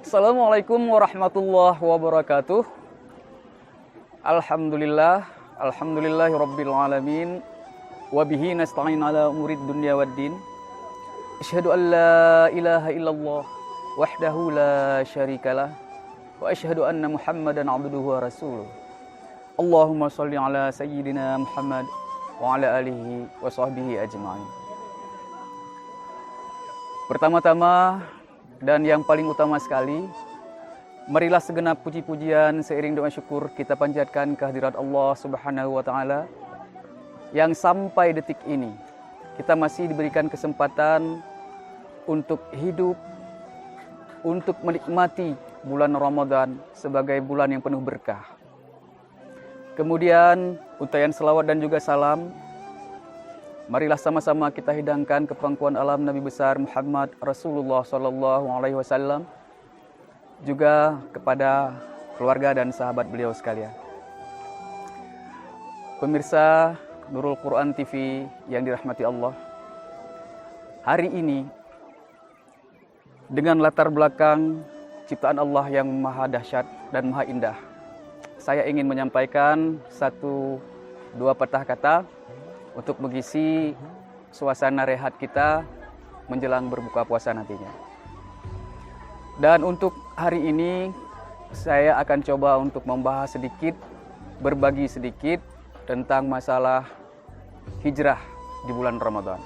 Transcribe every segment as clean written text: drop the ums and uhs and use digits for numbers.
Assalamualaikum warahmatullahi wabarakatuh. Alhamdulillahirabbil alamin wa bihi nasta'in ala umurid dunya waddin. Asyhadu an la ilaha illallah wahdahu la syarikalah wa asyhadu anna Muhammadan abduhu wa rasuluh. Allahumma shalli ala sayyidina Muhammad wa ala alihi wa sahbihi ajma'in. Pertama-tama dan yang paling utama sekali, marilah segenap puji-pujian seiring doa syukur kita panjatkan kehadirat Allah Subhanahu wa taala yang sampai detik ini kita masih diberikan kesempatan untuk hidup, untuk menikmati bulan Ramadan sebagai bulan yang penuh berkah. Kemudian untayan selawat dan juga salam, marilah sama-sama kita hidangkan ke pangkuan alam Nabi besar Muhammad Rasulullah SAW, juga kepada keluarga dan sahabat beliau sekalian. Pemirsa Nurul Quran TV yang dirahmati Allah, hari ini dengan latar belakang ciptaan Allah yang maha dahsyat dan maha indah, saya ingin menyampaikan dua patah kata untuk mengisi suasana rehat kita menjelang berbuka puasa nantinya. Dan untuk hari ini saya akan coba untuk membahas sedikit, berbagi sedikit tentang masalah hijrah di bulan Ramadan.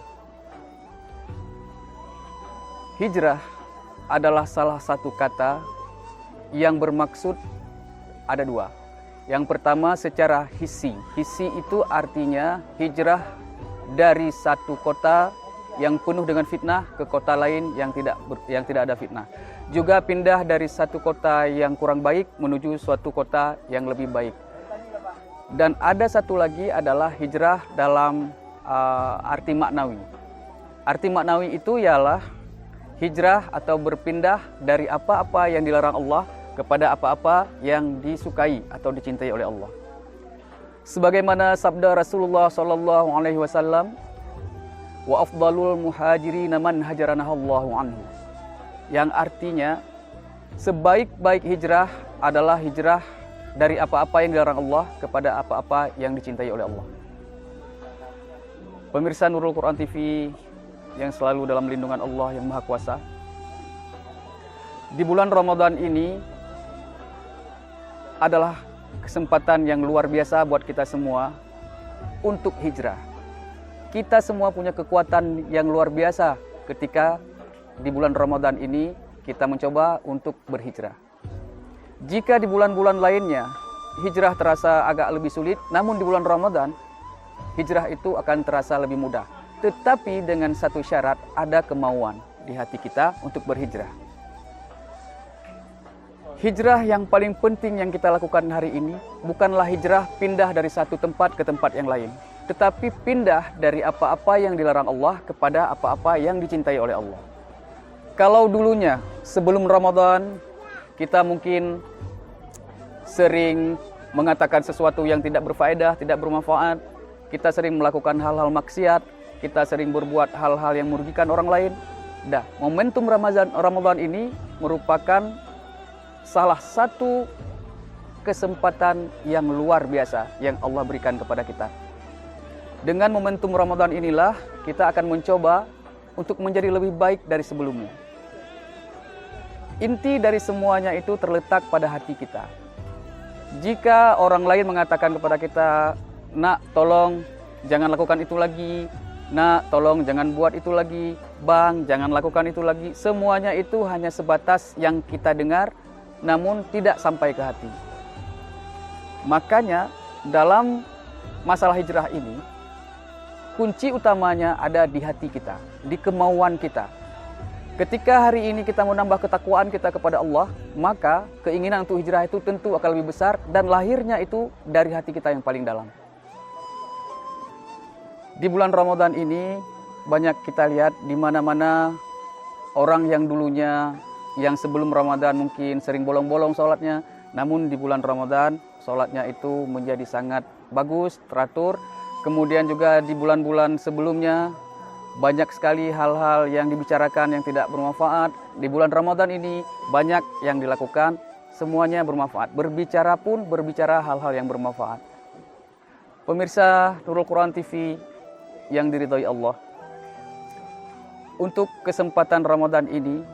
Hijrah adalah salah satu kata yang bermaksud ada dua. Yang pertama secara hissi. Hissi itu artinya hijrah dari satu kota yang penuh dengan fitnah ke kota lain yang tidak ada fitnah. Juga pindah dari satu kota yang kurang baik menuju suatu kota yang lebih baik. Dan ada satu lagi adalah hijrah dalam arti maknawi. Arti maknawi itu ialah hijrah atau berpindah dari apa-apa yang dilarang Allah kepada apa-apa yang disukai atau dicintai oleh Allah. Sebagaimana sabda Rasulullah SAW, wa afdalul muhajirin man hajaranahallahu anhu, yang artinya sebaik-baik hijrah adalah hijrah dari apa-apa yang dilarang Allah kepada apa-apa yang dicintai oleh Allah. Pemirsa Nurul Quran TV yang selalu dalam lindungan Allah yang Maha Kuasa, di bulan Ramadan ini adalah kesempatan yang luar biasa buat kita semua untuk hijrah. Kita semua punya kekuatan yang luar biasa ketika di bulan Ramadan ini kita mencoba untuk berhijrah. Jika di bulan-bulan lainnya hijrah terasa agak lebih sulit, namun di bulan Ramadan hijrah itu akan terasa lebih mudah. Tetapi dengan satu syarat, ada kemauan di hati kita untuk berhijrah. Hijrah yang paling penting yang kita lakukan hari ini bukanlah hijrah pindah dari satu tempat ke tempat yang lain, tetapi pindah dari apa-apa yang dilarang Allah kepada apa-apa yang dicintai oleh Allah. Kalau dulunya sebelum Ramadan kita mungkin sering mengatakan sesuatu yang tidak berfaedah, tidak bermanfaat, kita sering melakukan hal-hal maksiat, kita sering berbuat hal-hal yang merugikan orang lain. Momentum Ramadan ini merupakan salah satu kesempatan yang luar biasa yang Allah berikan kepada kita. Dengan momentum Ramadan inilah kita akan mencoba untuk menjadi lebih baik dari sebelumnya. Inti dari semuanya itu terletak pada hati kita. Jika orang lain mengatakan kepada kita, "Nak, tolong jangan lakukan itu lagi. Nak, tolong jangan buat itu lagi. Bang, jangan lakukan itu lagi." Semuanya itu hanya sebatas yang kita dengar, namun tidak sampai ke hati. Makanya dalam masalah hijrah ini, kunci utamanya ada di hati kita, di kemauan kita. Ketika hari ini kita menambah ketakwaan kita kepada Allah, maka keinginan untuk hijrah itu tentu akan lebih besar dan lahirnya itu dari hati kita yang paling dalam. Di bulan Ramadan ini banyak kita lihat di mana-mana orang yang dulunya yang sebelum Ramadan mungkin sering bolong-bolong sholatnya, namun di bulan Ramadan sholatnya itu menjadi sangat bagus, teratur. Kemudian juga di bulan-bulan sebelumnya banyak sekali hal-hal yang dibicarakan yang tidak bermanfaat. Di bulan Ramadan ini banyak yang dilakukan, semuanya bermanfaat. Berbicara pun berbicara hal-hal yang bermanfaat. Pemirsa Nurul Quran TV yang diridhoi Allah, untuk kesempatan Ramadan ini,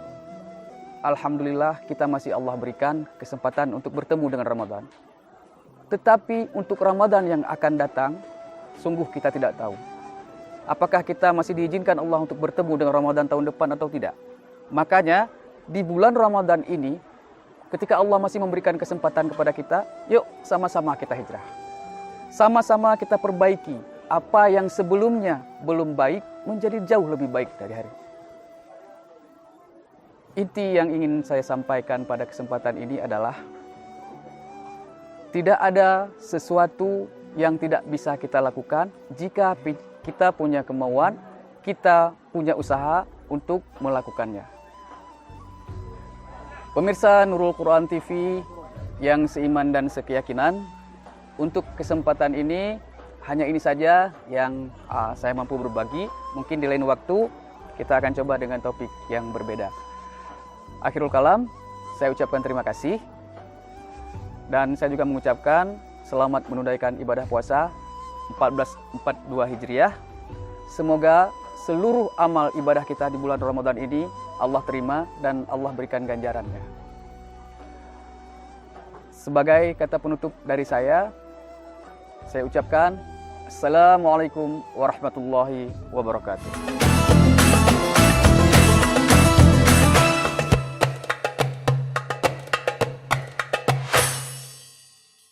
alhamdulillah kita masih Allah berikan kesempatan untuk bertemu dengan Ramadan. Tetapi untuk Ramadan yang akan datang, sungguh kita tidak tahu. Apakah kita masih diizinkan Allah untuk bertemu dengan Ramadan tahun depan atau tidak? Makanya di bulan Ramadan ini, ketika Allah masih memberikan kesempatan kepada kita, yuk sama-sama kita hijrah. Sama-sama kita perbaiki apa yang sebelumnya belum baik menjadi jauh lebih baik dari hari. Inti yang ingin saya sampaikan pada kesempatan ini adalah tidak ada sesuatu yang tidak bisa kita lakukan jika kita punya kemauan, kita punya usaha untuk melakukannya. Pemirsa Nurul Quran TV yang seiman dan sekeyakinan, untuk kesempatan ini hanya ini saja yang saya mampu berbagi. Mungkin di lain waktu kita akan coba dengan topik yang berbeda. Akhirul kalam, saya ucapkan terima kasih. Dan saya juga mengucapkan selamat menunaikan ibadah puasa 1442 Hijriah. Semoga seluruh amal ibadah kita di bulan Ramadan ini Allah terima dan Allah berikan ganjarannya. Sebagai kata penutup dari saya ucapkan Assalamualaikum warahmatullahi wabarakatuh.